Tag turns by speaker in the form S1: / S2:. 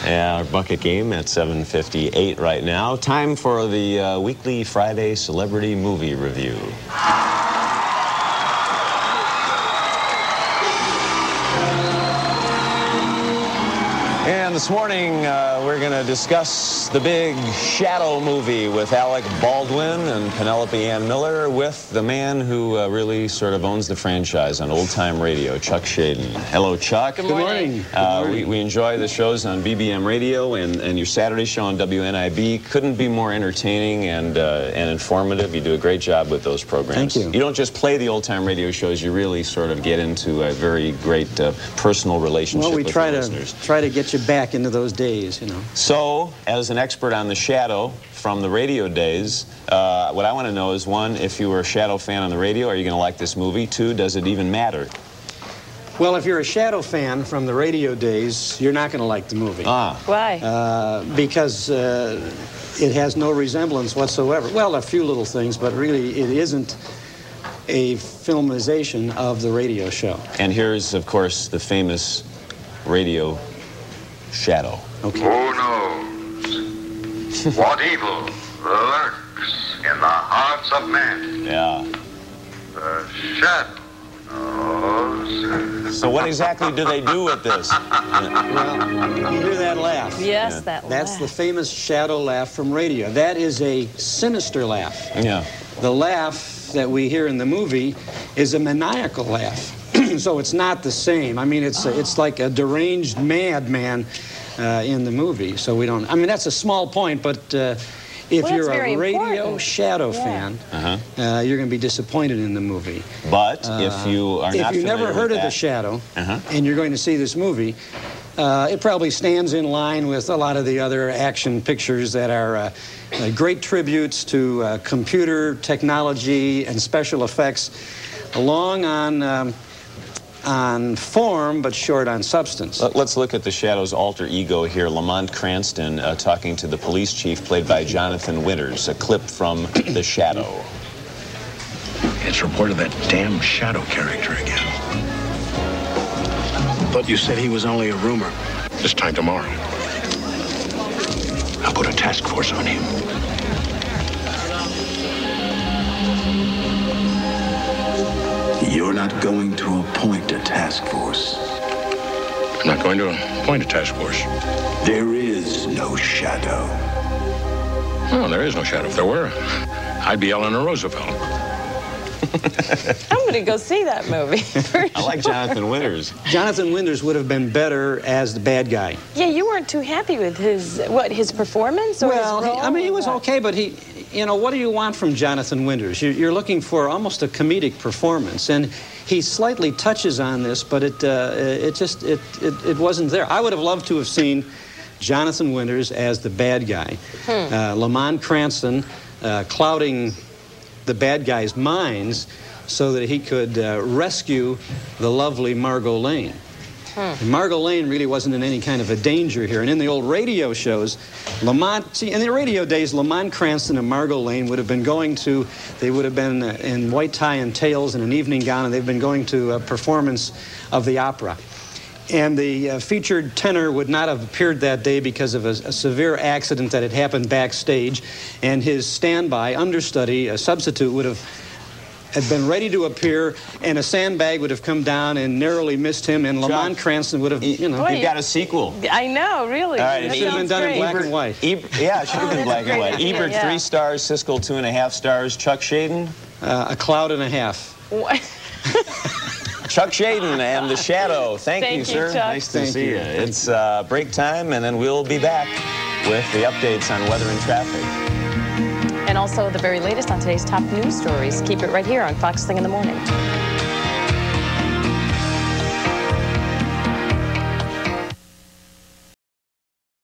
S1: Yeah, our bucket game at 7:58 right now. Time for the weekly Friday Celebrity Movie Review. And this morning, we're going to discuss the big Shadow movie with Alec Baldwin and Penelope Ann Miller with the man who really sort of owns the franchise on old-time radio, Chuck Schaden. Hello, Chuck.
S2: Good morning.
S1: We enjoy the shows on BBM Radio, and your Saturday show on WNIB couldn't be more entertaining and informative. You do a great job with those programs.
S2: Thank you.
S1: You don't just play the old-time radio shows, you really sort of get into a very great personal relationship with the listeners.
S2: Well, we try to get you back into those days, you know.
S1: So, as an expert on the Shadow from the radio days, what I want to know is, one, if you were a Shadow fan on the radio, are you going to like this movie? Two, does it even matter?
S2: Well, if you're a Shadow fan from the radio days, you're not going to like the movie.
S1: Ah.
S3: Why?
S2: Because it has no resemblance whatsoever. Well, a few little things, but really it isn't a filmization of the radio show.
S1: And here's, of course, the famous radio Shadow.
S2: Okay.
S4: Who knows what evil lurks in the hearts of men?
S1: Yeah.
S4: The Shadow knows.
S1: So what exactly do they do with this?
S2: Well, you hear that laugh?
S3: Yes,
S1: Yeah.
S2: That's
S3: laugh.
S2: the famous Shadow laugh from radio. That is a sinister laugh.
S1: Yeah.
S2: The laugh that we hear in the movie is a maniacal laugh. So it's not the same. I mean, it's like a deranged madman in the movie. So we don't. I mean, that's a small point, but if you're a radio Shadow fan, you're going to be disappointed in the movie.
S1: But if you are not
S2: if you never heard of the Shadow and you're going to see this movie, it probably stands in line with a lot of the other action pictures that are great tributes to computer technology and special effects, long on form, but short on substance.
S1: Let's look at the Shadow's alter ego here, Lamont Cranston, talking to the police chief, played by Jonathan Winters. A clip from The Shadow.
S5: It's reported that damn Shadow character again. But you said he was only a rumor. This time tomorrow, I'll put a task force on him.
S6: You're not going to appoint a task force.
S5: I'm not going to appoint a task force.
S6: There is no Shadow.
S5: No, there is no Shadow. If there were, I'd be Eleanor Roosevelt.
S3: I'm going to go see that movie.
S1: I like Jonathan Winters.
S2: Jonathan Winters would have been better as the bad guy.
S3: Yeah, you weren't too happy with his performance or
S2: Well,
S3: his role?
S2: I mean, he was okay, but you know, what do you want from Jonathan Winters? You're looking for almost a comedic performance, and he slightly touches on this, but it wasn't there. I would have loved to have seen Jonathan Winters as the bad guy. Lamont Cranston clouding the bad guy's minds so that he could rescue the lovely Margot Lane. And Margot Lane really wasn't in any kind of a danger here. And in the old radio shows, in the radio days, Lamont Cranston and Margot Lane would have been in white tie and tails and an evening gown, and they've been going to a performance of the opera. And the featured tenor would not have appeared that day because of a severe accident that had happened backstage, and his standby, understudy, a substitute, had been ready to appear, and a sandbag would have come down and narrowly missed him, and Lamont Cranston would have, you know.
S1: You've got a sequel.
S3: I know, really.
S1: All right,
S2: It should have been done in black and white.
S1: Yeah, it should have been black and white. Ebert, 3 stars. Siskel, 2.5 stars. Chuck Schaden?
S2: A cloud and a half.
S3: What?
S1: Chuck Schaden and The Shadow. Thank you, sir.
S3: Chuck.
S1: Nice to see you. It's break time, and then we'll be back with the updates on weather and traffic.
S3: And also the very latest on today's top news stories. Keep it right here on Fox Thing in the Morning.